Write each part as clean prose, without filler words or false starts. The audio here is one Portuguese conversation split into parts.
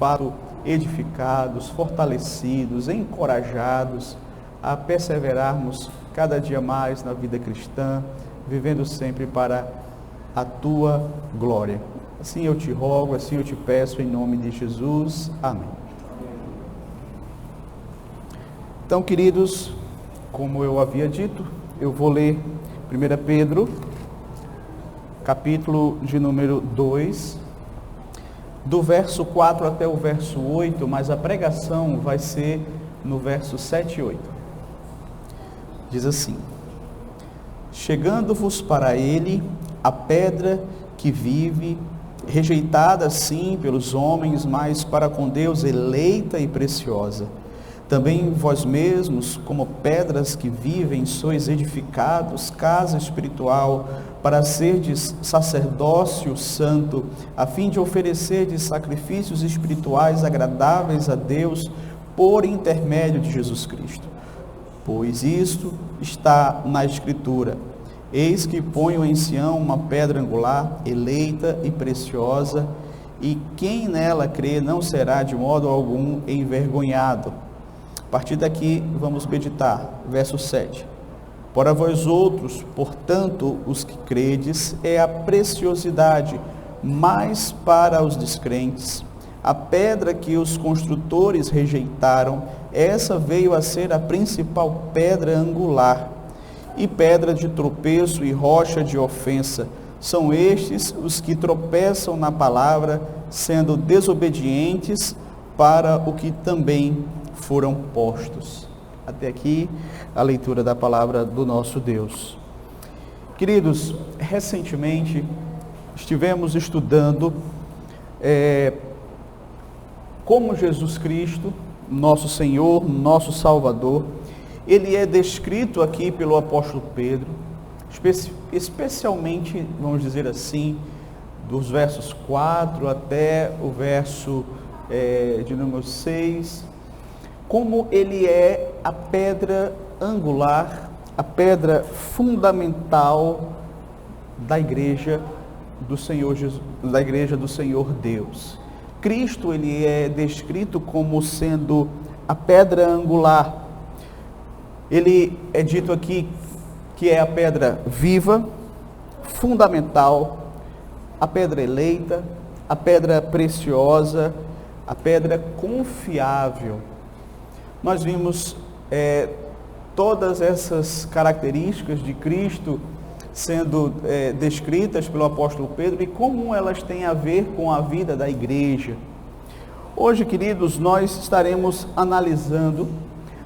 fato, edificados, fortalecidos, encorajados a perseverarmos cada dia mais na vida cristã, vivendo sempre para a tua glória. Assim eu te rogo, assim eu te peço, em nome de Jesus. Amém. Então, queridos, como eu havia dito, eu vou ler 1 Pedro, capítulo de número 2, do verso 4 até o verso 8, mas a pregação vai ser no verso 7 e 8. Diz assim: chegando-vos para ele a pedra que vive, rejeitada sim pelos homens, mas para com Deus eleita e preciosa. Também vós mesmos, como pedras que vivem, sois edificados, casa espiritual, para serdes sacerdócio santo, a fim de oferecerdes sacrifícios espirituais agradáveis a Deus, por intermédio de Jesus Cristo. Pois isto está na Escritura: eis que ponho em Sião uma pedra angular, eleita e preciosa, e quem nela crê não será de modo algum envergonhado. A partir daqui vamos meditar, verso 7. Para vós outros, portanto, os que credes, é a preciosidade, mas para os descrentes, a pedra que os construtores rejeitaram, essa veio a ser a principal pedra angular, e pedra de tropeço e rocha de ofensa. São estes os que tropeçam na palavra, sendo desobedientes para o que também foram postos. Até aqui a leitura da palavra do nosso Deus. Queridos, recentemente estivemos estudando como Jesus Cristo, nosso Senhor, nosso Salvador, ele é descrito aqui pelo apóstolo Pedro, especialmente, vamos dizer assim, dos versos 4 até o verso de número 6, como ele é a pedra angular, a pedra fundamental da igreja do Senhor Jesus, da igreja do Senhor Deus. Cristo, ele é descrito como sendo a pedra angular. Ele é dito aqui que é a pedra viva, fundamental, a pedra eleita, a pedra preciosa, a pedra confiável. Nós vimos todas essas características de Cristo sendo descritas pelo apóstolo Pedro e como elas têm a ver com a vida da igreja. Hoje, queridos, nós estaremos analisando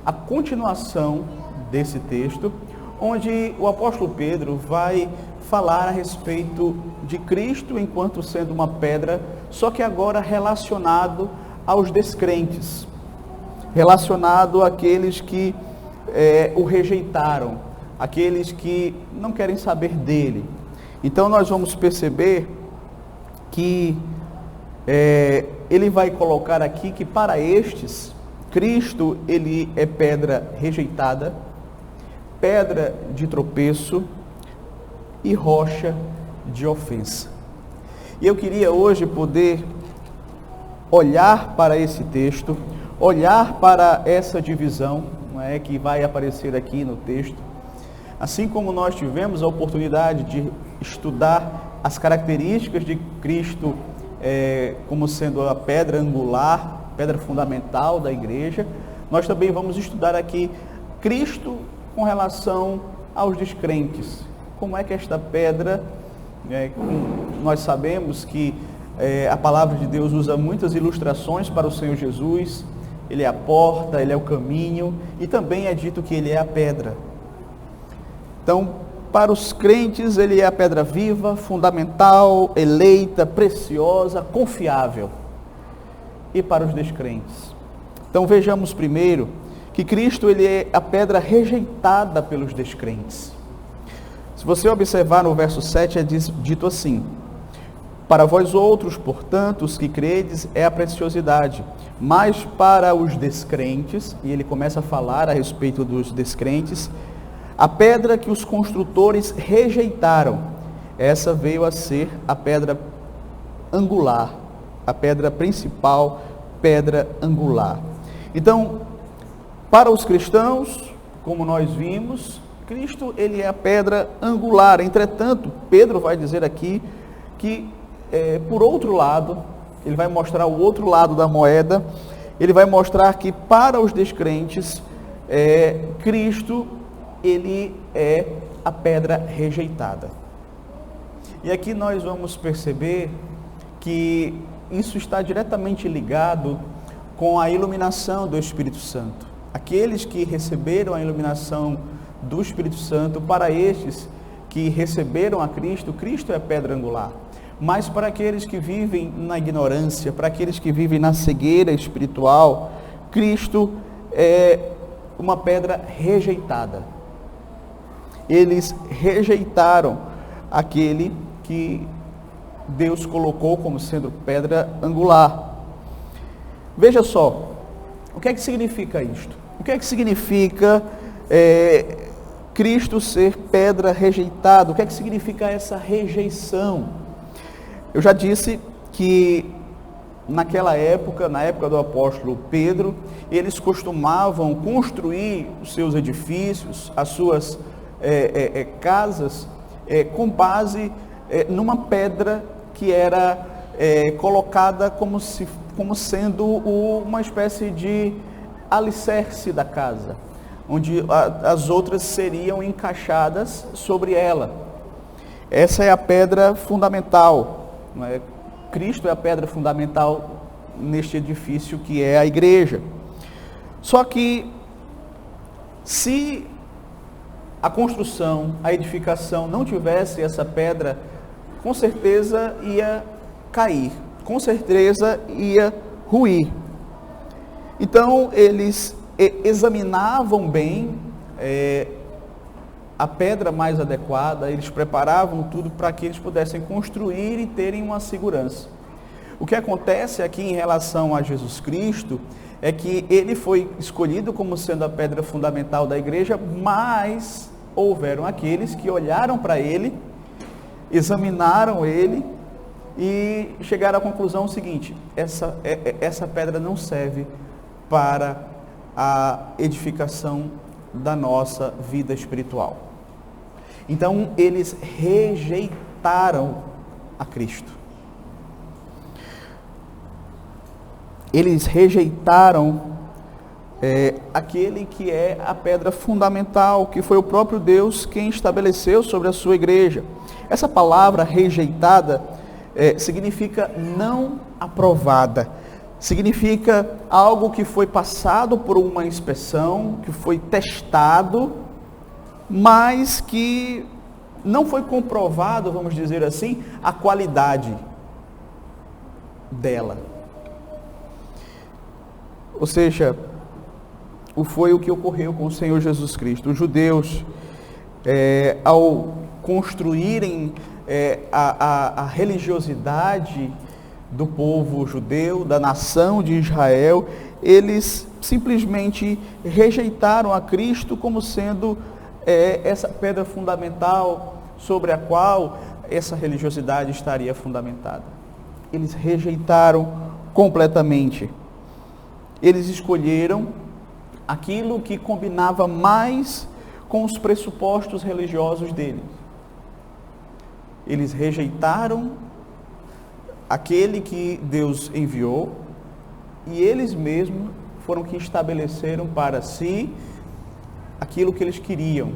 a continuação desse texto, onde o apóstolo Pedro vai falar a respeito de Cristo enquanto sendo uma pedra, só que agora relacionado aos descrentes, relacionado àqueles que o rejeitaram, aqueles que não querem saber dele. Então nós vamos perceber que ele vai colocar aqui que para estes, Cristo ele é pedra rejeitada, pedra de tropeço e rocha de ofensa. E eu queria hoje poder olhar para esse texto, olhar para essa divisão, não é, que vai aparecer aqui no texto, assim como nós tivemos a oportunidade de estudar as características de Cristo como sendo a pedra angular, pedra fundamental da igreja, nós também vamos estudar aqui Cristo com relação aos descrentes. Como é que esta pedra, nós sabemos que a palavra de Deus usa muitas ilustrações para o Senhor Jesus, ele é a porta, ele é o caminho, e também é dito que ele é a pedra. Então, para os crentes, ele é a pedra viva, fundamental, eleita, preciosa, confiável. E para os descrentes? Então, vejamos primeiro que Cristo ele é a pedra rejeitada pelos descrentes. Se você observar no verso 7, é dito assim: para vós outros, portanto, os que credes, é a preciosidade, mas para os descrentes, e ele começa a falar a respeito dos descrentes, a pedra que os construtores rejeitaram, essa veio a ser a pedra angular, a pedra principal pedra angular. Então, para os cristãos, como nós vimos, Cristo ele é a pedra angular. Entretanto, Pedro vai dizer aqui que, por outro lado, ele vai mostrar o outro lado da moeda, ele vai mostrar que para os descrentes, Cristo ele é a pedra rejeitada. E aqui nós vamos perceber que isso está diretamente ligado com a iluminação do Espírito Santo. Aqueles que receberam a iluminação do Espírito Santo, para estes que receberam a Cristo, Cristo é a pedra angular. Mas para aqueles que vivem na ignorância, para aqueles que vivem na cegueira espiritual, Cristo é uma pedra rejeitada. Eles rejeitaram aquele que Deus colocou como sendo pedra angular. Veja só, o que é que significa isto? O que é que significa Cristo ser pedra rejeitada? O que é que significa essa rejeição? Eu já disse que naquela época, na época do apóstolo Pedro, eles costumavam construir os seus edifícios, as suas casas, com base numa pedra que era colocada como sendo uma espécie de alicerce da casa, onde as outras seriam encaixadas sobre ela. Essa é a pedra fundamental, não é? Cristo é a pedra fundamental neste edifício que é a igreja. Só que se a construção, a edificação não tivesse essa pedra, com certeza ia cair, com certeza ia ruir. Então eles examinavam bem a pedra mais adequada, eles preparavam tudo para que eles pudessem construir e terem uma segurança. O que acontece aqui em relação a Jesus Cristo é que ele foi escolhido como sendo a pedra fundamental da igreja, mas houveram aqueles que olharam para ele, examinaram ele e chegaram à conclusão seguinte: essa pedra não serve para a edificação da nossa vida espiritual. Então eles rejeitaram a Cristo. Eles rejeitaram aquele que é a pedra fundamental, que foi o próprio Deus quem estabeleceu sobre a sua igreja. Essa palavra rejeitada significa não aprovada, significa algo que foi passado por uma inspeção, que foi testado, mas que não foi comprovado, vamos dizer assim, a qualidade dela. Ou seja, foi o que ocorreu com o Senhor Jesus Cristo. Os judeus, ao construírem a religiosidade do povo judeu, da nação de Israel, eles simplesmente rejeitaram a Cristo como sendo essa pedra fundamental sobre a qual essa religiosidade estaria fundamentada. Eles rejeitaram completamente. Eles escolheram aquilo que combinava mais com os pressupostos religiosos deles. Eles rejeitaram aquele que Deus enviou e eles mesmos foram que estabeleceram para si aquilo que eles queriam.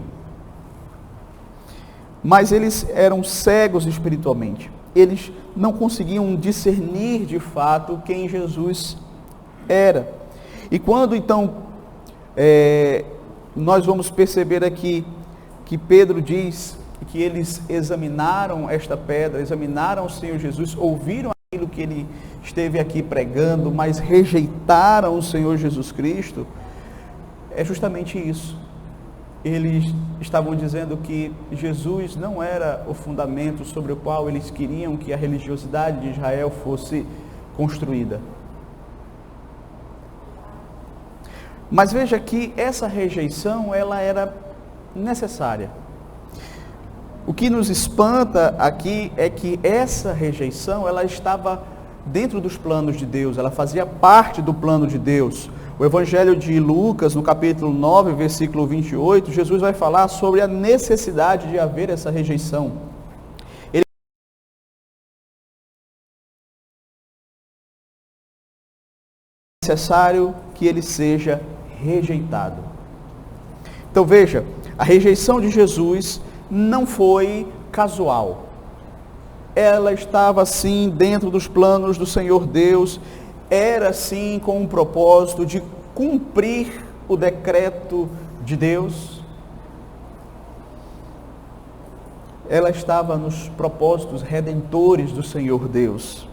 Mas eles eram cegos espiritualmente. Eles não conseguiam discernir de fato quem Jesus era. E quando então nós vamos perceber aqui que Pedro diz que eles examinaram esta pedra, examinaram o Senhor Jesus, ouviram aquilo que ele esteve aqui pregando, mas rejeitaram o Senhor Jesus Cristo, é justamente isso. Eles estavam dizendo que Jesus não era o fundamento sobre o qual eles queriam que a religiosidade de Israel fosse construída. Mas veja que essa rejeição, ela era necessária. O que nos espanta aqui é que essa rejeição, ela estava dentro dos planos de Deus, ela fazia parte do plano de Deus. O Evangelho de Lucas, no capítulo 9, versículo 28, Jesus vai falar sobre a necessidade de haver essa rejeição. Ele é necessário que ele seja rejeitado. Então veja, a rejeição de Jesus não foi casual. Ela estava sim dentro dos planos do Senhor Deus, era sim com um propósito de cumprir o decreto de Deus. Ela estava nos propósitos redentores do Senhor Deus.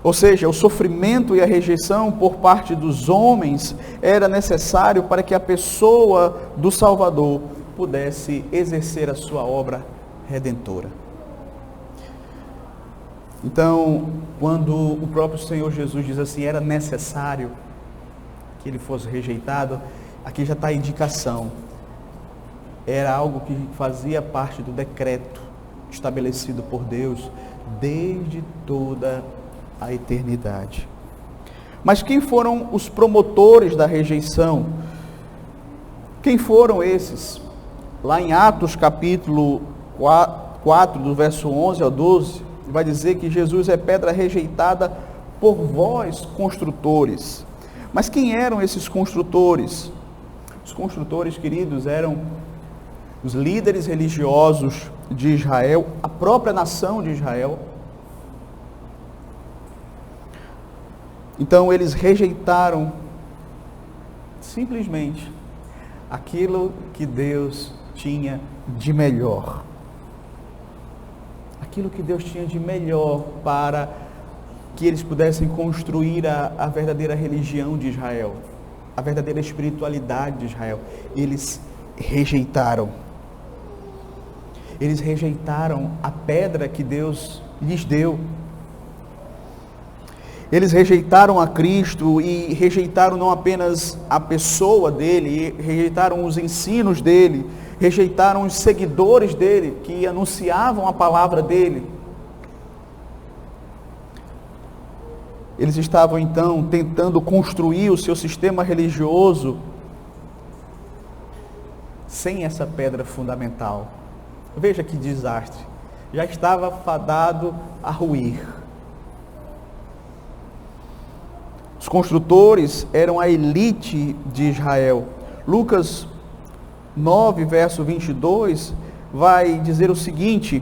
Ou seja, o sofrimento e a rejeição por parte dos homens era necessário para que a pessoa do Salvador pudesse exercer a sua obra redentora. Então, quando o próprio Senhor Jesus diz assim, era necessário que ele fosse rejeitado, aqui já está a indicação. Era algo que fazia parte do decreto estabelecido por Deus desde toda a eternidade. Mas quem foram os promotores da rejeição? Quem foram esses? Lá em Atos capítulo 4, do verso 11 ao 12, vai dizer que Jesus é pedra rejeitada por vós, construtores. Mas quem eram esses construtores? Os construtores, queridos, eram os líderes religiosos de Israel, a própria nação de Israel. Então eles rejeitaram simplesmente aquilo que Deus tinha de melhor. Aquilo que Deus tinha de melhor para que eles pudessem construir a verdadeira religião de Israel, a verdadeira espiritualidade de Israel. Eles rejeitaram. Eles rejeitaram a pedra que Deus lhes deu. Eles rejeitaram a Cristo e rejeitaram não apenas a pessoa dele, rejeitaram os ensinos dele, rejeitaram os seguidores dele que anunciavam a palavra dele. Eles estavam então tentando construir o seu sistema religioso sem essa pedra fundamental. Veja que desastre. Já estava fadado a ruir. Os construtores eram a elite de Israel. Lucas 9, verso 22, vai dizer o seguinte: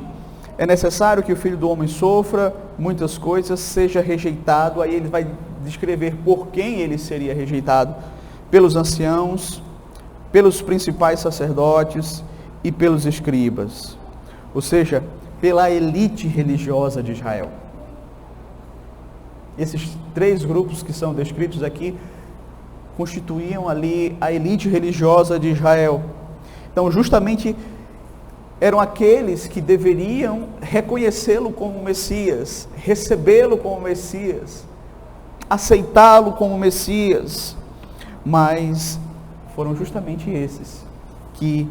é necessário que o Filho do Homem sofra muitas coisas, seja rejeitado. Aí ele vai descrever por quem ele seria rejeitado: pelos anciãos, pelos principais sacerdotes e pelos escribas. Ou seja, pela elite religiosa de Israel. Esses três grupos que são descritos aqui constituíam ali a elite religiosa de Israel. Então, justamente, eram aqueles que deveriam reconhecê-lo como Messias, recebê-lo como Messias, aceitá-lo como Messias. Mas foram justamente esses que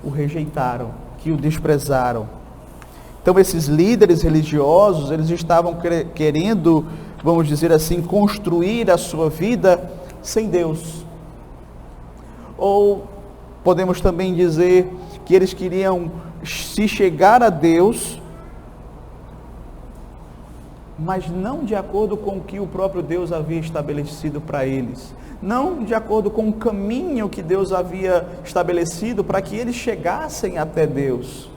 o rejeitaram, que o desprezaram. Então, esses líderes religiosos, eles estavam querendo, vamos dizer assim, construir a sua vida sem Deus. Ou podemos também dizer que eles queriam se chegar a Deus, mas não de acordo com o que o próprio Deus havia estabelecido para eles. Não de acordo com o caminho que Deus havia estabelecido para que eles chegassem até Deus.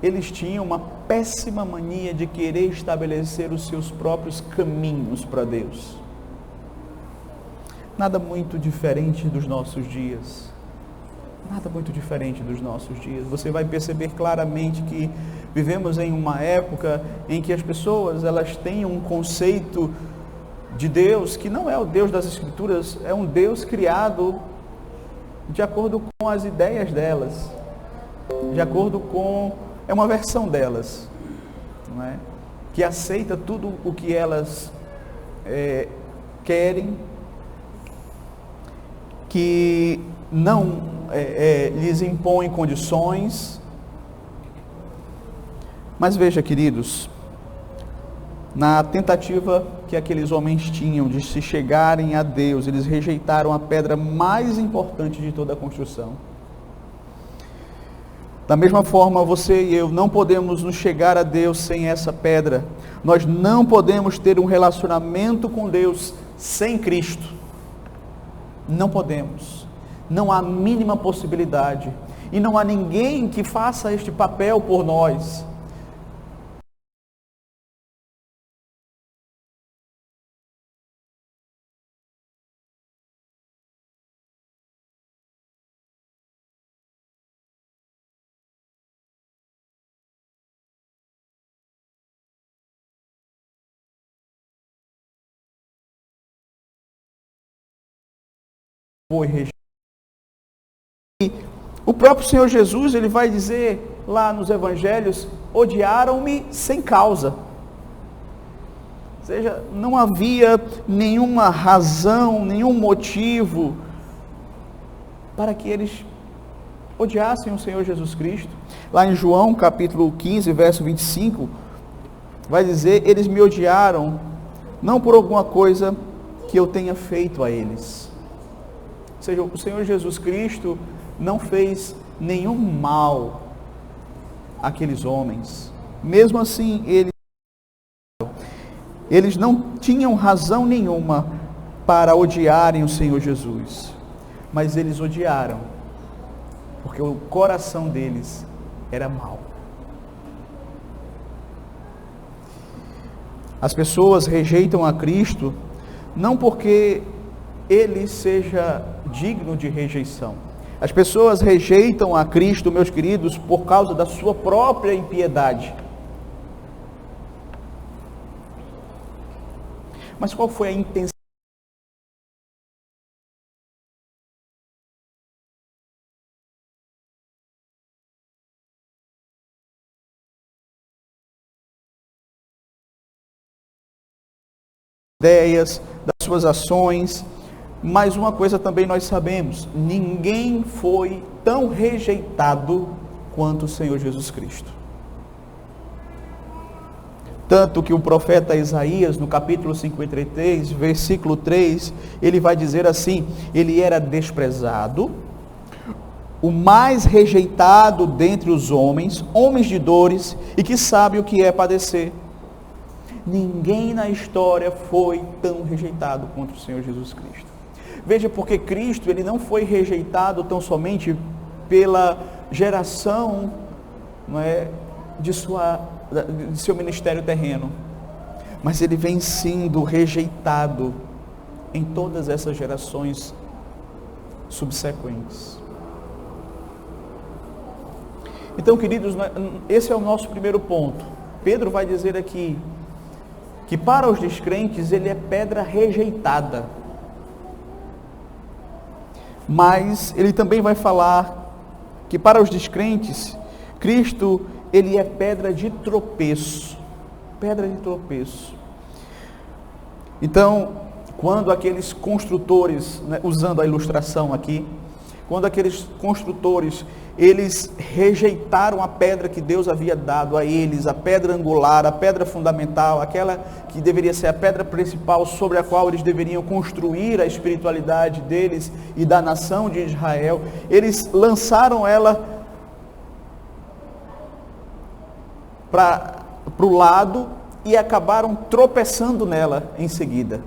Eles tinham uma péssima mania de querer estabelecer os seus próprios caminhos para Deus. Nada muito diferente dos nossos dias. Nada muito diferente dos nossos dias. Você vai perceber claramente que vivemos em uma época em que as pessoas, elas têm um conceito de Deus que não é o Deus das Escrituras, é um Deus criado de acordo com as ideias delas, de acordo com... é uma versão delas, não é? Que aceita tudo o que elas querem, que não lhes impõe condições. Mas veja, queridos, Na tentativa que aqueles homens tinham de se chegarem a Deus, eles rejeitaram a pedra mais importante de toda a construção. Da mesma forma, você e eu não podemos nos chegar a Deus sem essa pedra. Nós não podemos ter um relacionamento com Deus sem Cristo. Não podemos. Não há a mínima possibilidade. E não há ninguém que faça este papel por nós. Foi rejeitado. E o próprio Senhor Jesus, ele vai dizer lá nos evangelhos, odiaram-me sem causa. Ou seja, não havia nenhuma razão, nenhum motivo para que eles odiassem o Senhor Jesus Cristo. Lá em João capítulo 15, verso 25, vai dizer, eles me odiaram, não por alguma coisa que eu tenha feito a eles. Ou seja, o Senhor Jesus Cristo não fez nenhum mal àqueles homens. Mesmo assim, eles não tinham razão nenhuma para odiarem o Senhor Jesus. Mas eles odiaram, porque o coração deles era mau. As pessoas rejeitam a Cristo, não porque ele seja digno de rejeição. As pessoas rejeitam a Cristo, meus queridos, por causa da sua própria impiedade. Mas qual foi a intenção? Ideias, das suas ações. Mas uma coisa também nós sabemos, ninguém foi tão rejeitado quanto o Senhor Jesus Cristo. Tanto que o profeta Isaías, no capítulo 53, versículo 3, ele vai dizer assim, ele era desprezado, o mais rejeitado dentre os homens, homens de dores, e que sabe o que é padecer. Ninguém na história foi tão rejeitado quanto o Senhor Jesus Cristo. Veja, porque Cristo, ele não foi rejeitado tão somente pela geração, não é, de seu ministério terreno, mas ele vem sendo rejeitado em todas essas gerações subsequentes. Então, queridos, esse é o nosso primeiro ponto. Pedro vai dizer aqui que para os descrentes ele é pedra rejeitada. Mas ele também vai falar que para os descrentes, Cristo, ele é pedra de tropeço. Pedra de tropeço. Então, quando aqueles construtores, né, usando a ilustração aqui, quando aqueles construtores, eles rejeitaram a pedra que Deus havia dado a eles, a pedra angular, a pedra fundamental, aquela que deveria ser a pedra principal sobre a qual eles deveriam construir a espiritualidade deles e da nação de Israel, eles lançaram ela para o lado e acabaram tropeçando nela em seguida.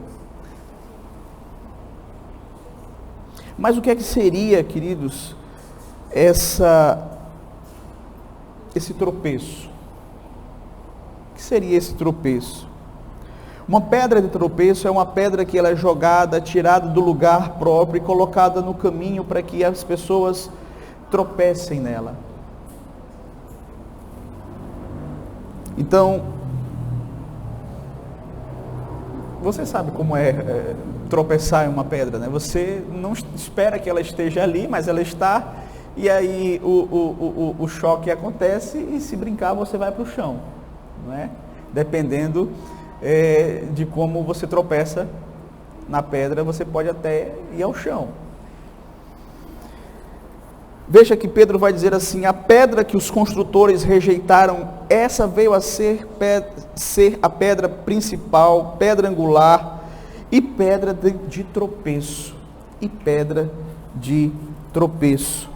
Mas o que é que seria, queridos, esse tropeço? O que seria esse tropeço? Uma pedra de tropeço é uma pedra que ela é jogada, tirada do lugar próprio e colocada no caminho para que as pessoas tropecem nela. Então, você sabe como é tropeçar em uma pedra, né? Você não espera que ela esteja ali, mas ela está, e aí o choque acontece e se brincar você vai para o chão, não é? Dependendo de como você tropeça na pedra, você pode até ir ao chão. Veja que Pedro vai dizer assim: a pedra que os construtores rejeitaram, essa veio a ser a pedra principal, pedra angular e pedra de tropeço. E pedra de tropeço.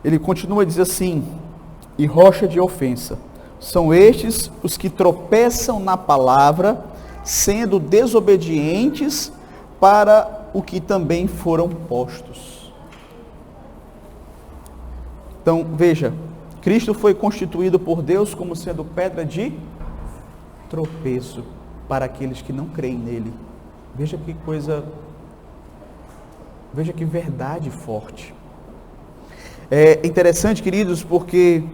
Ele continua a dizer assim: e rocha de ofensa. São estes os que tropeçam na palavra, sendo desobedientes para o que também foram postos. Então, veja, Cristo foi constituído por Deus como sendo pedra de tropeço para aqueles que não creem nele. Veja que coisa, veja que verdade forte. É interessante, queridos, porque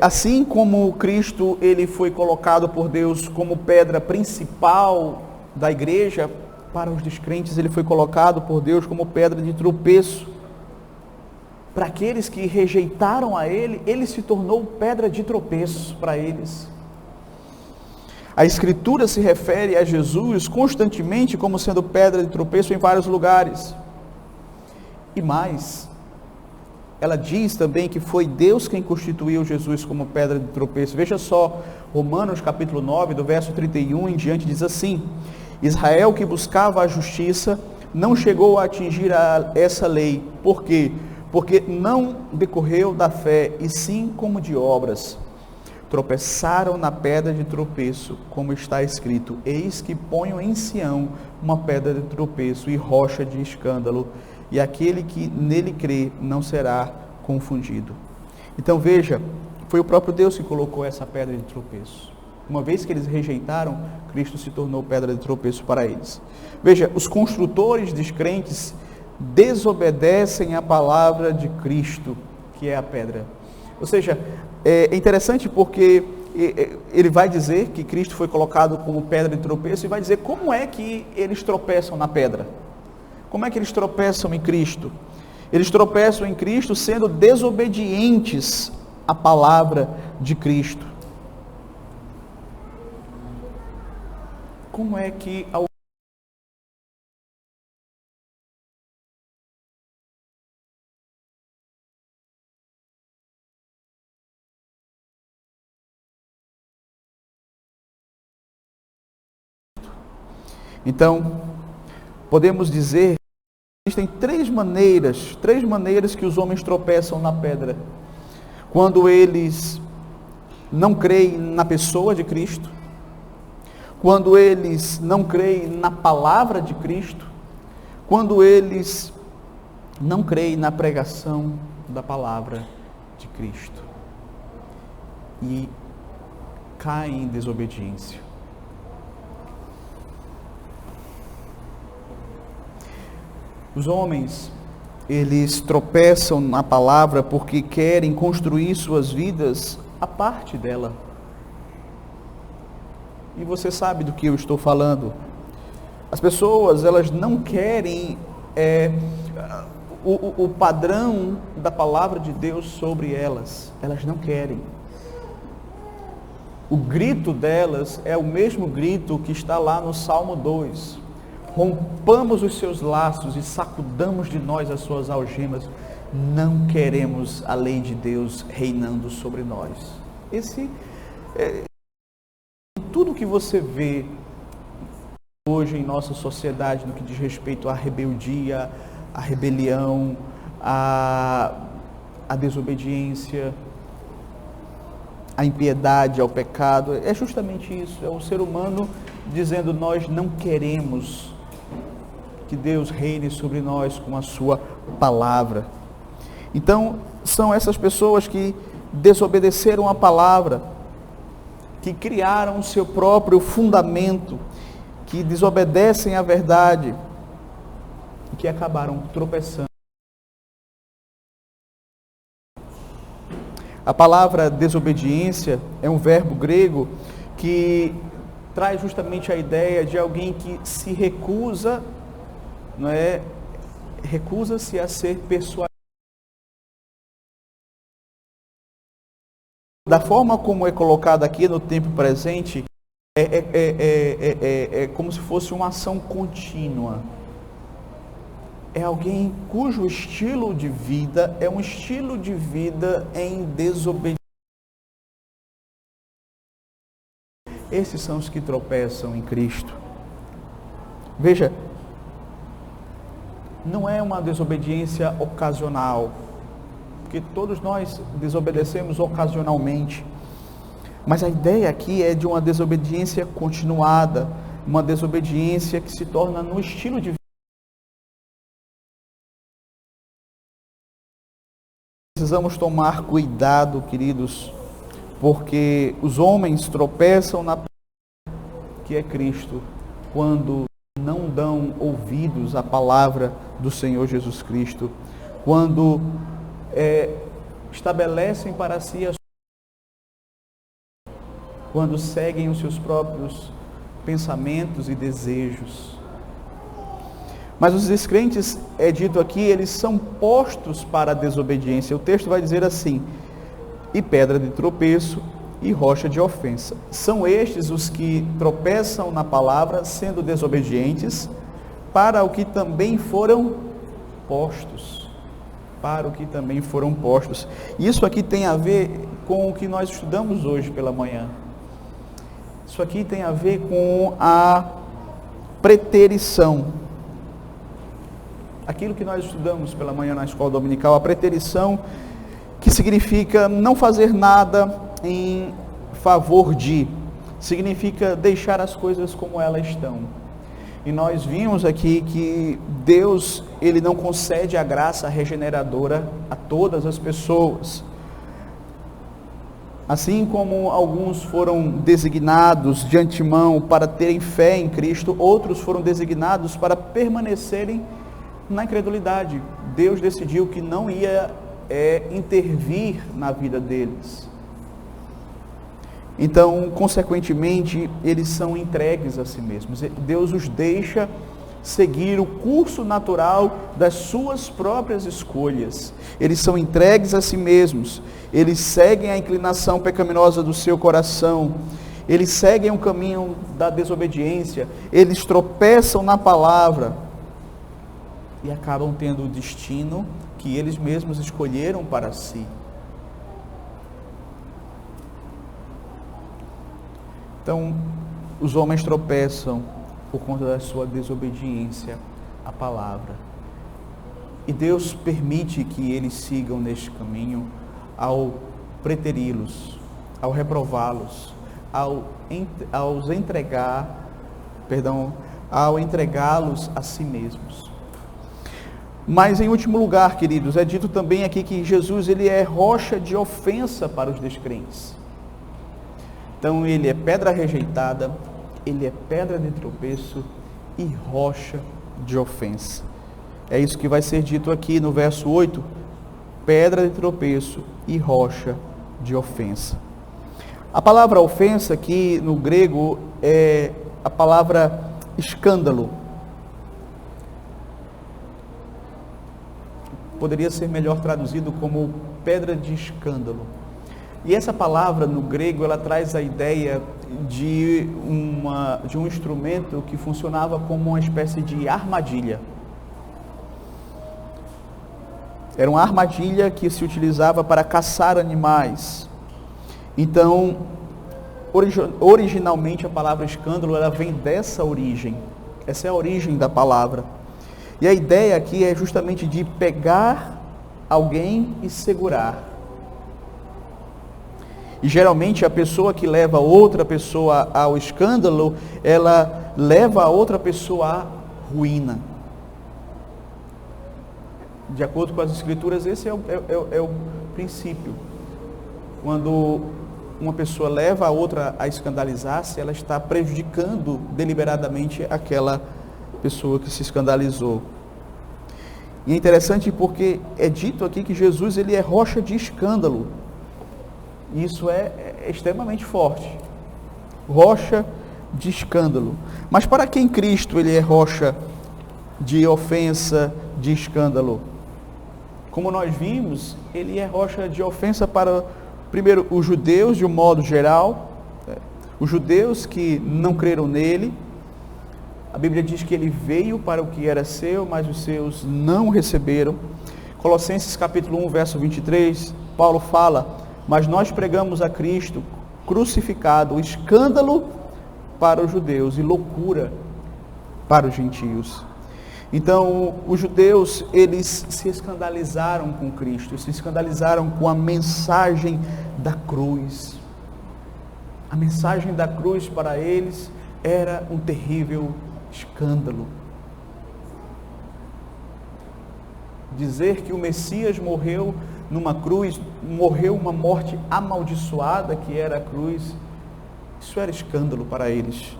assim como Cristo ele foi colocado por Deus como pedra principal da igreja, para os descrentes ele foi colocado por Deus como pedra de tropeço. Para aqueles que rejeitaram a ele, ele se tornou pedra de tropeço para eles. A Escritura se refere a Jesus constantemente como sendo pedra de tropeço em vários lugares. E mais, ela diz também que foi Deus quem constituiu Jesus como pedra de tropeço. Veja só, Romanos capítulo 9, do verso 31 em diante, diz assim: Israel que buscava a justiça não chegou a atingir essa lei. Por quê? Porque não decorreu da fé, e sim como de obras. Tropeçaram na pedra de tropeço, como está escrito: eis que ponho em Sião uma pedra de tropeço e rocha de escândalo, e aquele que nele crê não será confundido. Então veja, foi o próprio Deus que colocou essa pedra de tropeço. Uma vez que eles rejeitaram, Cristo se tornou pedra de tropeço para eles. Veja, os construtores descrentes desobedecem a palavra de Cristo, que é a pedra. Ou seja, é interessante porque ele vai dizer que Cristo foi colocado como pedra de tropeço e vai dizer como é que eles tropeçam na pedra. Como é que eles tropeçam em Cristo? Eles tropeçam em Cristo sendo desobedientes à palavra de Cristo. Como é que Então, podemos dizer que existem três maneiras que os homens tropeçam na pedra. Quando eles não creem na pessoa de Cristo, quando eles não creem na palavra de Cristo, quando eles não creem na pregação da palavra de Cristo e caem em desobediência. Os homens, eles tropeçam na palavra porque querem construir suas vidas a parte dela. E você sabe do que eu estou falando. As pessoas, elas não querem o padrão da palavra de Deus sobre elas. Elas não querem. O grito delas é o mesmo grito que está lá no Salmo 2. Rompamos os seus laços e sacudamos de nós as suas algemas. Não queremos a lei de Deus reinando sobre nós. Tudo que você vê hoje em nossa sociedade no que diz respeito à rebeldia, à rebelião, à desobediência, à impiedade, ao pecado, é justamente isso. É o ser humano dizendo: nós não queremos que Deus reine sobre nós com a sua palavra. Então, são essas pessoas que desobedeceram a palavra, que criaram o seu próprio fundamento, que desobedecem à verdade e que acabaram tropeçando. A palavra desobediência é um verbo grego que traz justamente a ideia de alguém que se recusa, recusa-se a ser persuadido. Da forma como é colocado aqui no tempo presente, é como se fosse uma ação contínua. é alguém cujo estilo de vida é um estilo de vida em desobediência. Esses são os que tropeçam em Cristo. Veja, não é uma desobediência ocasional, porque todos nós desobedecemos ocasionalmente. Mas a ideia aqui é de uma desobediência continuada, uma desobediência que se torna no estilo de vida. Precisamos tomar cuidado, queridos, porque os homens tropeçam na que é Cristo, quando não dão ouvidos à palavra do Senhor Jesus Cristo, quando estabelecem para si quando seguem os seus próprios pensamentos e desejos. Mas os descrentes, é dito aqui, eles são postos para a desobediência. O texto vai dizer assim: e pedra de tropeço e rocha de ofensa. São estes os que tropeçam na palavra, sendo desobedientes, para o que também foram postos. Para o que também foram postos. Isso aqui tem a ver com o que nós estudamos hoje pela manhã. Isso aqui tem a ver com a preterição. Aquilo que nós estudamos pela manhã na escola dominical, a preterição, que significa não fazer nada em favor de, significa deixar as coisas como elas estão. E nós vimos aqui que Deus, Ele não concede a graça regeneradora a todas as pessoas. Assim como alguns foram designados de antemão para terem fé em Cristo, outros foram designados para permanecerem na incredulidade. Deus decidiu que não ia intervir na vida deles. Então, consequentemente, eles são entregues a si mesmos. Deus os deixa seguir o curso natural das suas próprias escolhas. Eles são entregues a si mesmos. Eles seguem a inclinação pecaminosa do seu coração. Eles seguem o caminho da desobediência. Eles tropeçam na palavra e acabam tendo o destino que eles mesmos escolheram para si. Então, os homens tropeçam por conta da sua desobediência à palavra. E Deus permite que eles sigam neste caminho ao preteri-los, ao reprová-los, ao entregá-los a si mesmos. Mas em último lugar, queridos, é dito também aqui que Jesus, ele é rocha de ofensa para os descrentes. Então ele é pedra rejeitada, ele é pedra de tropeço e rocha de ofensa. É isso que vai ser dito aqui no verso 8, pedra de tropeço e rocha de ofensa. A palavra ofensa aqui no grego é a palavra escândalo. Poderia ser melhor traduzido como pedra de escândalo. E essa palavra no grego, ela traz a ideia de um instrumento que funcionava como uma espécie de armadilha. Era uma armadilha que se utilizava para caçar animais. Então, originalmente a palavra escândalo, ela vem dessa origem. Essa é a origem da palavra. E a ideia aqui é justamente de pegar alguém e segurar. E geralmente a pessoa que leva outra pessoa ao escândalo, ela leva a outra pessoa à ruína. De acordo com as Escrituras, esse é o princípio. Quando uma pessoa leva a outra a escandalizar-se, ela está prejudicando deliberadamente aquela pessoa que se escandalizou. E é interessante porque é dito aqui que Jesus, ele é rocha de escândalo. Isso é extremamente forte. Rocha de escândalo. Mas para quem Cristo, ele é rocha de ofensa, de escândalo? Como nós vimos, ele é rocha de ofensa para, primeiro, os judeus de um modo geral, os judeus que não creram nele, A Bíblia diz que ele veio para o que era seu, mas os seus não o receberam. Colossenses capítulo 1, verso 23, Paulo fala: mas nós pregamos a Cristo crucificado, escândalo para os judeus e loucura para os gentios. Então, os judeus, eles se escandalizaram com Cristo, se escandalizaram com a mensagem da cruz. A mensagem da cruz para eles era um terrível escândalo. Dizer que o Messias morreu numa cruz, morreu uma morte amaldiçoada, que era a cruz, isso era escândalo para eles.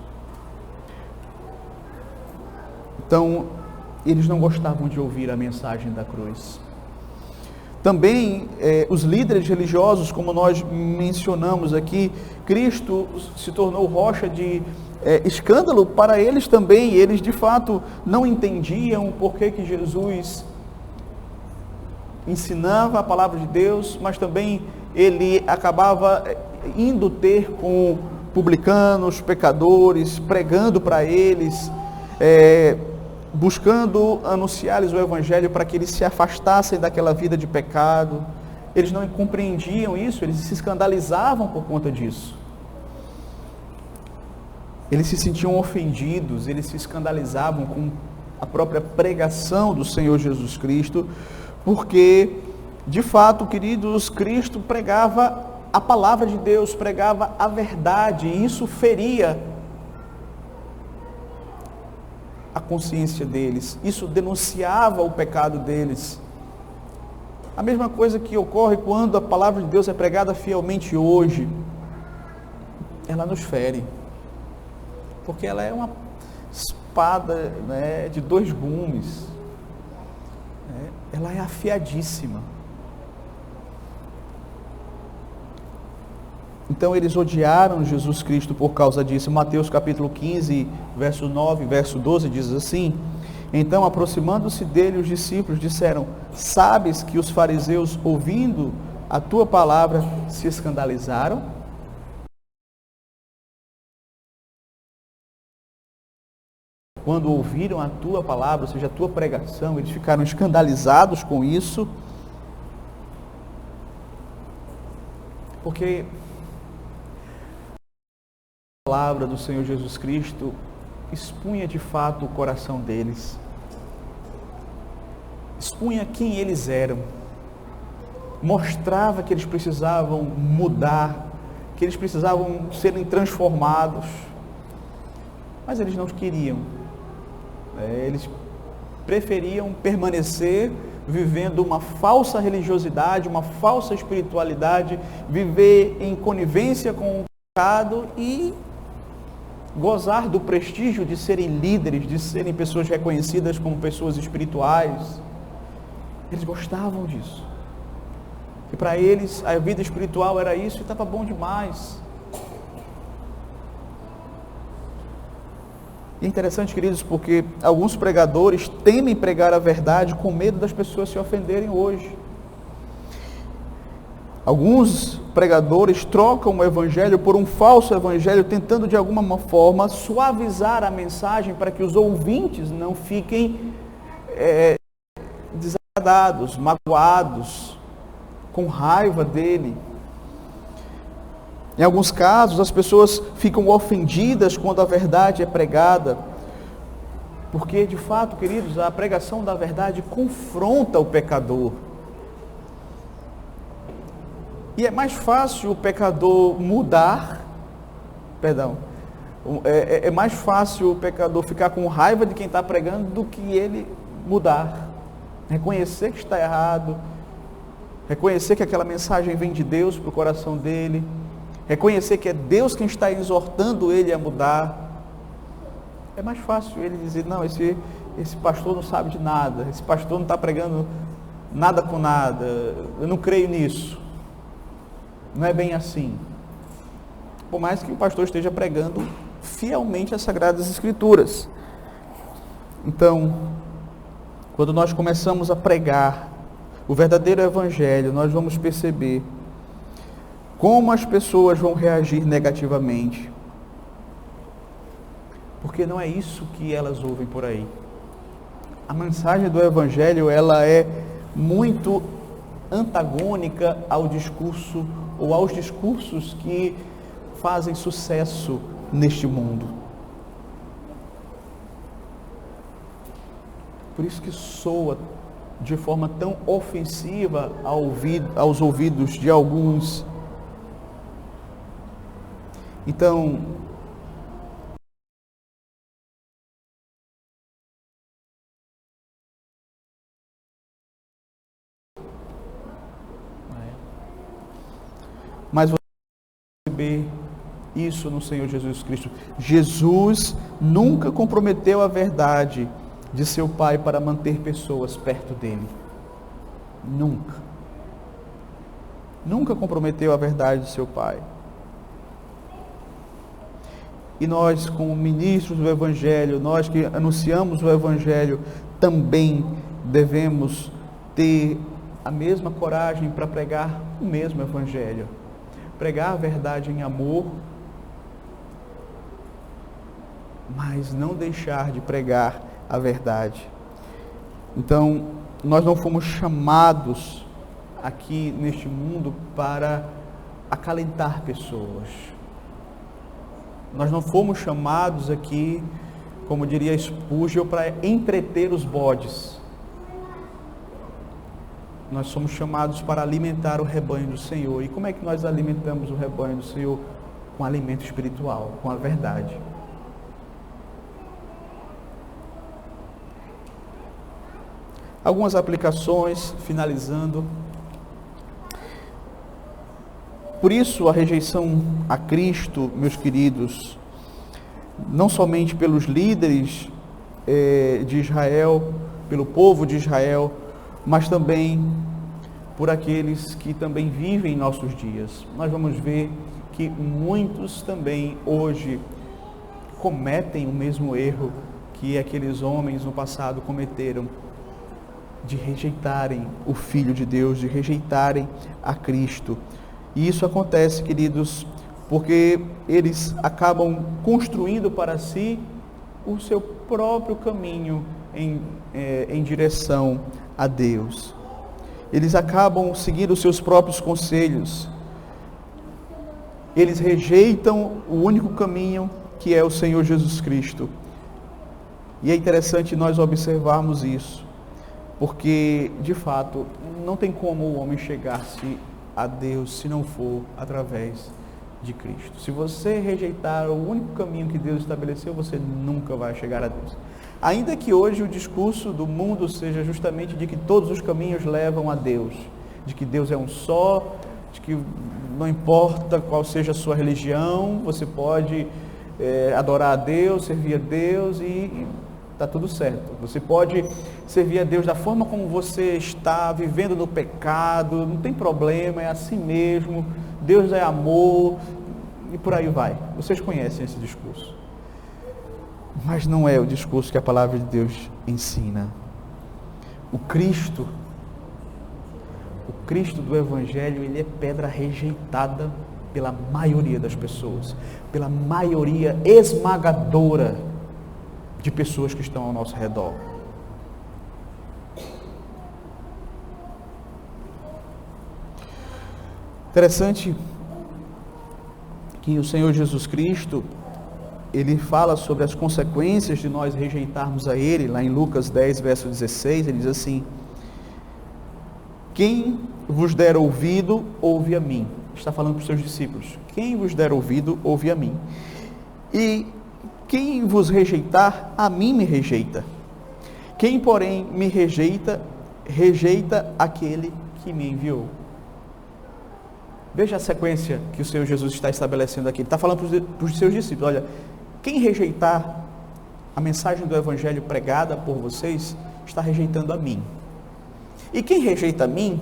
Então, eles não gostavam de ouvir a mensagem da cruz. Também, os líderes religiosos, como nós mencionamos aqui, Cristo se tornou rocha de escândalo para eles também. Eles, de fato, não entendiam por que Jesus ensinava a palavra de Deus, mas também ele acabava indo ter com publicanos, pecadores, pregando para eles, buscando anunciar-lhes o Evangelho para que eles se afastassem daquela vida de pecado. Eles não compreendiam isso, eles se escandalizavam por conta disso. Eles se sentiam ofendidos, eles se escandalizavam com a própria pregação do Senhor Jesus Cristo, porque, de fato, queridos, Cristo pregava a palavra de Deus, pregava a verdade, e isso feria a consciência deles, isso denunciava o pecado deles. A mesma coisa que ocorre quando a palavra de Deus é pregada fielmente hoje, ela nos fere, porque ela é uma espada, né, de dois gumes, ela é afiadíssima. Então eles odiaram Jesus Cristo por causa disso. Mateus capítulo 15, verso 9, verso 12 diz assim: então, aproximando-se dele, os discípulos disseram: sabes que os fariseus, ouvindo a tua palavra, se escandalizaram? Quando ouviram a tua palavra, ou seja, a tua pregação, eles ficaram escandalizados com isso, porque a palavra do Senhor Jesus Cristo expunha de fato o coração deles, expunha quem eles eram, mostrava que eles precisavam mudar, que eles precisavam serem transformados, mas eles não queriam. Eles preferiam permanecer vivendo uma falsa religiosidade, uma falsa espiritualidade, viver em conivência com o pecado e gozar do prestígio de serem líderes, de serem pessoas reconhecidas como pessoas espirituais. Eles gostavam disso. E para eles a vida espiritual era isso e estava bom demais. E é interessante, queridos, porque alguns pregadores temem pregar a verdade com medo das pessoas se ofenderem hoje. Alguns pregadores trocam o evangelho por um falso evangelho, tentando de alguma forma suavizar a mensagem para que os ouvintes não fiquem desagradados, magoados, com raiva dele. Em alguns casos, as pessoas ficam ofendidas quando a verdade é pregada, porque, de fato, queridos, a pregação da verdade confronta o pecador. E é mais fácil o pecador é mais fácil o pecador ficar com raiva de quem está pregando do que ele mudar. Reconhecer que está errado, reconhecer que aquela mensagem vem de Deus para o coração dele, reconhecer que é Deus quem está exortando ele a mudar. É mais fácil ele dizer: não, esse pastor não sabe de nada, esse pastor não está pregando nada com nada, eu não creio nisso. Não é bem assim. Por mais que o pastor esteja pregando fielmente as Sagradas Escrituras. Então, quando nós começamos a pregar o verdadeiro Evangelho, nós vamos perceber como as pessoas vão reagir negativamente. porque não é isso que elas ouvem por aí. A mensagem do Evangelho, ela é muito antagônica ao discurso ou aos discursos que fazem sucesso neste mundo. Por isso que soa de forma tão ofensiva aos ouvidos de alguns. Então, mas você perceber isso no Senhor Jesus Cristo. Jesus nunca comprometeu a verdade de seu Pai para manter pessoas perto dele. Nunca. Nunca comprometeu a verdade de seu Pai. E nós, como ministros do Evangelho, nós que anunciamos o Evangelho, também devemos ter a mesma coragem para pregar o mesmo Evangelho. Pregar a verdade em amor, mas não deixar de pregar a verdade. Então, nós não fomos chamados aqui neste mundo para acalentar pessoas. Nós não fomos chamados aqui, como diria Spurgeon, para entreter os bodes. Nós somos chamados para alimentar o rebanho do Senhor. E como é que nós alimentamos o rebanho do Senhor? Com alimento espiritual, com a verdade. Algumas aplicações, finalizando. Por isso, a rejeição a Cristo, meus queridos, não somente pelos líderes de Israel, pelo povo de Israel, mas também por aqueles que também vivem em nossos dias. Nós vamos ver que muitos também hoje cometem o mesmo erro que aqueles homens no passado cometeram, de rejeitarem o Filho de Deus, de rejeitarem a Cristo. E isso acontece, queridos, porque eles acabam construindo para si o seu próprio caminho em direção a Deus. Eles acabam seguindo os seus próprios conselhos. Eles rejeitam o único caminho, que é o Senhor Jesus Cristo. E é interessante nós observarmos isso, porque, de fato, não tem como o homem chegar-se a Deus se não for através de Cristo. Se você rejeitar o único caminho que Deus estabeleceu, você nunca vai chegar a Deus. Ainda que hoje o discurso do mundo seja justamente de que todos os caminhos levam a Deus, de que Deus é um só, de que não importa qual seja a sua religião, você pode adorar a Deus, servir a Deus e está tudo certo. Você pode servir a Deus da forma como você está, vivendo no pecado, não tem problema, é assim mesmo, Deus é amor, e por aí vai. Vocês conhecem esse discurso. Mas não é o discurso que a palavra de Deus ensina. O Cristo do Evangelho, ele é pedra rejeitada pela maioria das pessoas, pela maioria esmagadora de pessoas que estão ao nosso redor. Interessante que o Senhor Jesus Cristo, ele fala sobre as consequências de nós rejeitarmos a Ele, lá em Lucas 10, verso 16, ele diz assim: quem vos der ouvido, ouve a mim. Está falando para os seus discípulos. Quem vos der ouvido, ouve a mim. E quem vos rejeitar, a mim me rejeita. Quem, porém, me rejeita, rejeita aquele que me enviou. Veja a sequência que o Senhor Jesus está estabelecendo aqui. Ele está falando para os seus discípulos: olha, quem rejeitar a mensagem do Evangelho pregada por vocês, está rejeitando a mim. E quem rejeita a mim,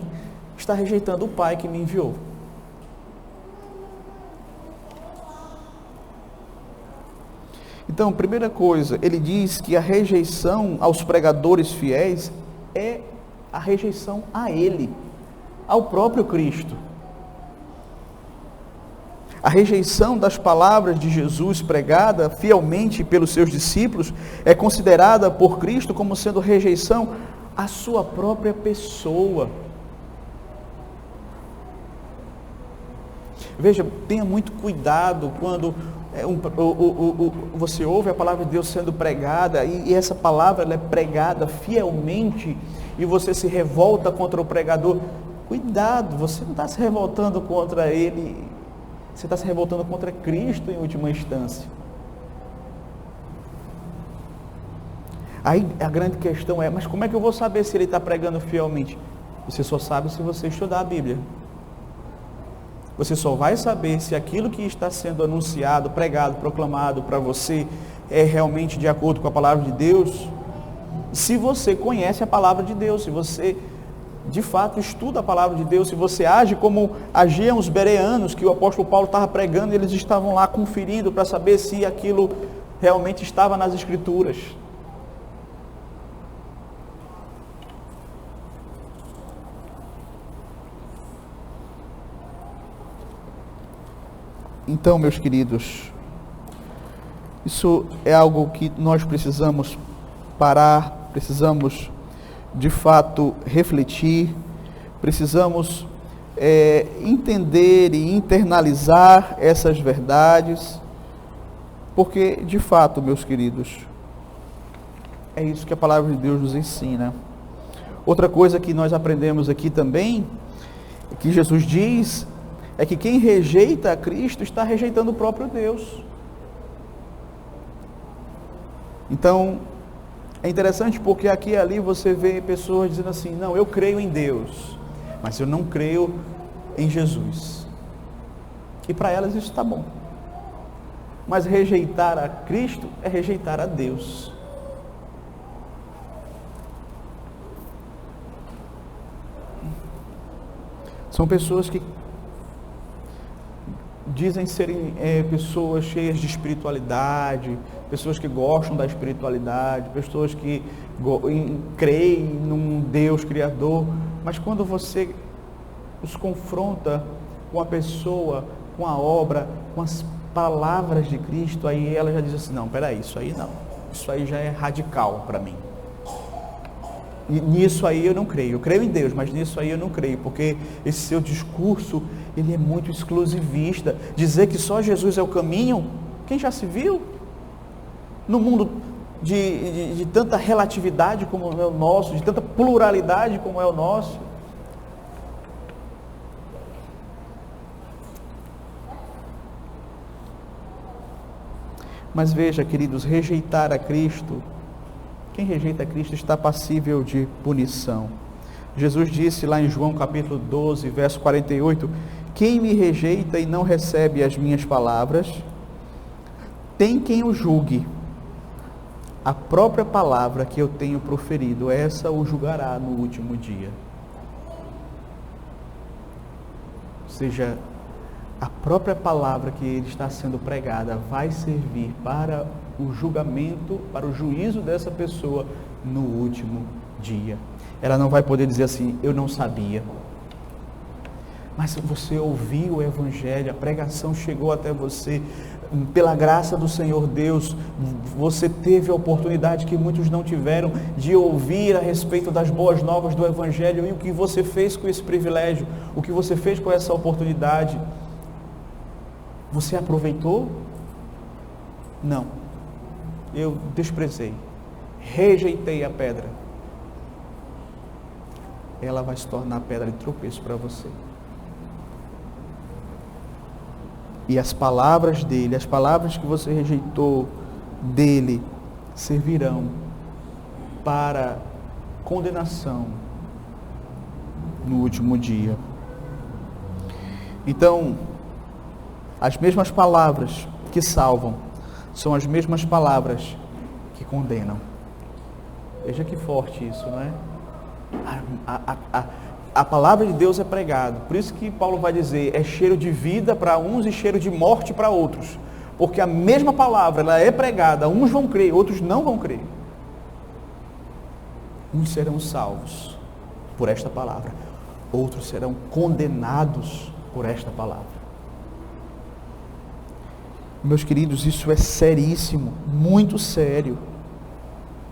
está rejeitando o Pai que me enviou. Então, primeira coisa, ele diz que a rejeição aos pregadores fiéis é a rejeição a Ele, ao próprio Cristo. A rejeição das palavras de Jesus pregada fielmente pelos seus discípulos é considerada por Cristo como sendo rejeição à sua própria pessoa. Veja, tenha muito cuidado quando você ouve a palavra de Deus sendo pregada e essa palavra ela é pregada fielmente e você se revolta contra o pregador. Cuidado, você não está se revoltando contra ele, você está se revoltando contra Cristo em última instância. Aí a grande questão é, mas como é que eu vou saber se ele está pregando fielmente? Você só sabe se você estudar a Bíblia. Você só vai saber se aquilo que está sendo anunciado, pregado, proclamado para você é realmente de acordo com a palavra de Deus, se você conhece a palavra de Deus, se você de fato estuda a palavra de Deus, se você age como agiam os bereanos, que o apóstolo Paulo estava pregando, e eles estavam lá conferindo para saber se aquilo realmente estava nas Escrituras. Então, meus queridos, isso é algo que nós precisamos parar, precisamos de fato refletir, precisamos entender e internalizar essas verdades, porque de fato, meus queridos, é isso que a palavra de Deus nos ensina. Outra coisa que nós aprendemos aqui também, que Jesus diz, é que quem rejeita a Cristo está rejeitando o próprio Deus. Então, é interessante porque aqui e ali você vê pessoas dizendo assim, não, eu creio em Deus, mas eu não creio em Jesus. E para elas isso está bom. Mas rejeitar a Cristo é rejeitar a Deus. São pessoas que dizem serem pessoas cheias de espiritualidade, pessoas que gostam da espiritualidade, pessoas que creem num Deus Criador, mas quando você os confronta com a pessoa, com a obra, com as palavras de Cristo, aí ela já diz assim, não, peraí, isso aí não, isso aí já é radical para mim. E nisso aí eu não creio. Eu creio em Deus, mas nisso aí eu não creio, porque esse seu discurso, ele é muito exclusivista. Dizer que só Jesus é o caminho, quem já se viu? No mundo de tanta relatividade como é o nosso, de tanta pluralidade como é o nosso. Mas veja, queridos, rejeitar a Cristo, quem rejeita a Cristo está passível de punição. Jesus disse lá em João capítulo 12, verso 48, quem me rejeita e não recebe as minhas palavras, tem quem o julgue. A própria palavra que eu tenho proferido, essa o julgará no último dia. Ou seja, a própria palavra que ele está sendo pregada vai servir para o julgamento, para o juízo dessa pessoa no último dia. Ela não vai poder dizer assim, eu não sabia. Mas você ouviu o Evangelho, a pregação chegou até você, pela graça do Senhor Deus, você teve a oportunidade que muitos não tiveram de ouvir a respeito das boas novas do Evangelho, e o que você fez com esse privilégio, o que você fez com essa oportunidade, você aproveitou? Não. Eu desprezei, rejeitei a pedra. Ela vai se tornar pedra de tropeço para você. E as palavras dele, as palavras que você rejeitou dele, servirão para condenação no último dia. Então, as mesmas palavras que salvam são as mesmas palavras que condenam. Veja que forte isso, não é? A palavra de Deus é pregada. Por isso que Paulo vai dizer, é cheiro de vida para uns e cheiro de morte para outros. Porque a mesma palavra, ela é pregada, uns vão crer, outros não vão crer. Uns serão salvos por esta palavra, outros serão condenados por esta palavra. Meus queridos, isso é seríssimo, muito sério.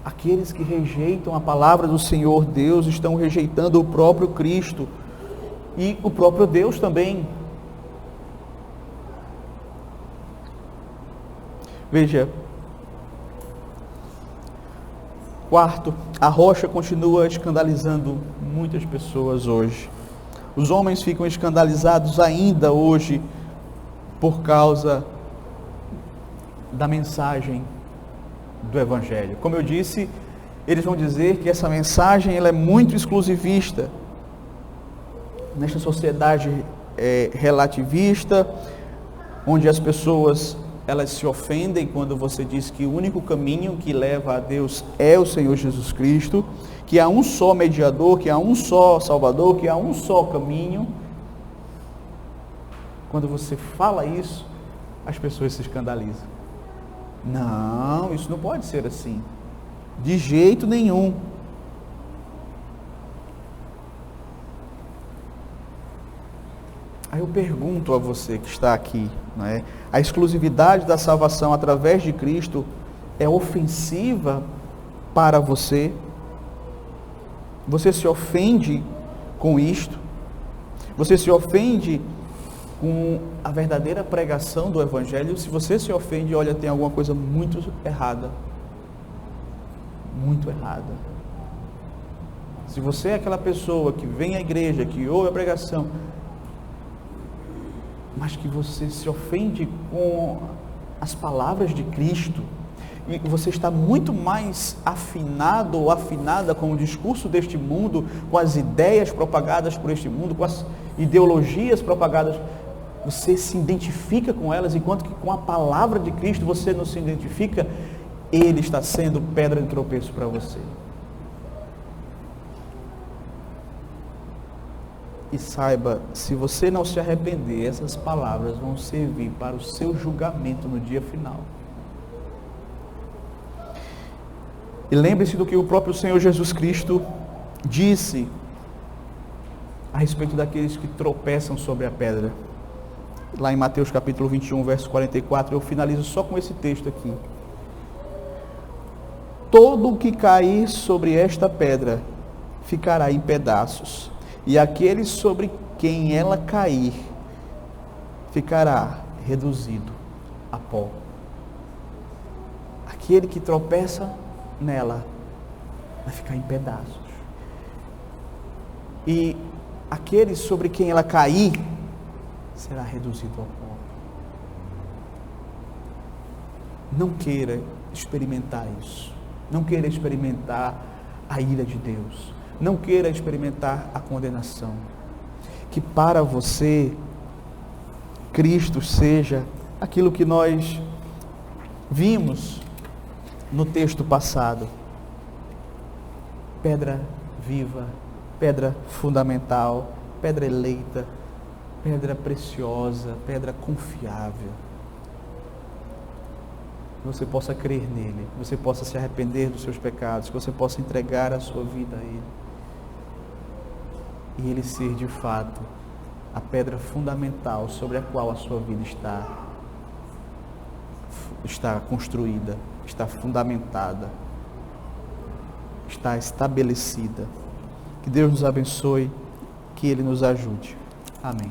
Aqueles que rejeitam a palavra do Senhor Deus estão rejeitando o próprio Cristo e o próprio Deus também. Veja, quarto, a rocha continua escandalizando muitas pessoas hoje. Os homens ficam escandalizados ainda hoje por causa da mensagem do Evangelho. Como eu disse, eles vão dizer que essa mensagem ela é muito exclusivista. Nesta sociedade relativista, onde as pessoas elas se ofendem quando você diz que o único caminho que leva a Deus é o Senhor Jesus Cristo, que há um só mediador, que há um só Salvador, que há um só caminho. Quando você fala isso, as pessoas se escandalizam. Não, isso não pode ser assim. De jeito nenhum. Aí eu pergunto a você que está aqui, não é? A exclusividade da salvação através de Cristo é ofensiva para você? Você se ofende com isto? Você se ofende com a verdadeira pregação do Evangelho? Se você se ofende, olha, tem alguma coisa muito errada. Muito errada. Se você é aquela pessoa que vem à igreja, que ouve a pregação, mas que você se ofende com as palavras de Cristo, e você está muito mais afinado ou afinada com o discurso deste mundo, com as ideias propagadas por este mundo, com as ideologias propagadas, você se identifica com elas, enquanto que com a palavra de Cristo você não se identifica, ele está sendo pedra de tropeço para você. E saiba, se você não se arrepender, essas palavras vão servir para o seu julgamento no dia final. E lembre-se do que o próprio Senhor Jesus Cristo disse a respeito daqueles que tropeçam sobre a pedra. Lá em Mateus capítulo 21, verso 44, eu finalizo só com esse texto aqui. Todo o que cair sobre esta pedra ficará em pedaços, e aquele sobre quem ela cair ficará reduzido a pó. Aquele que tropeça nela vai ficar em pedaços. E aquele sobre quem ela cair será reduzido ao pó. Não queira experimentar isso. Não queira experimentar a ira de Deus. Não queira experimentar a condenação. Que para você, Cristo seja aquilo que nós vimos no texto passado. Pedra viva, pedra fundamental, pedra eleita, pedra preciosa, pedra confiável. Que você possa crer nele, que você possa se arrepender dos seus pecados, que você possa entregar a sua vida a ele. E ele ser de fato a pedra fundamental sobre a qual a sua vida está construída, está fundamentada, está estabelecida. Que Deus nos abençoe, que ele nos ajude. Amém.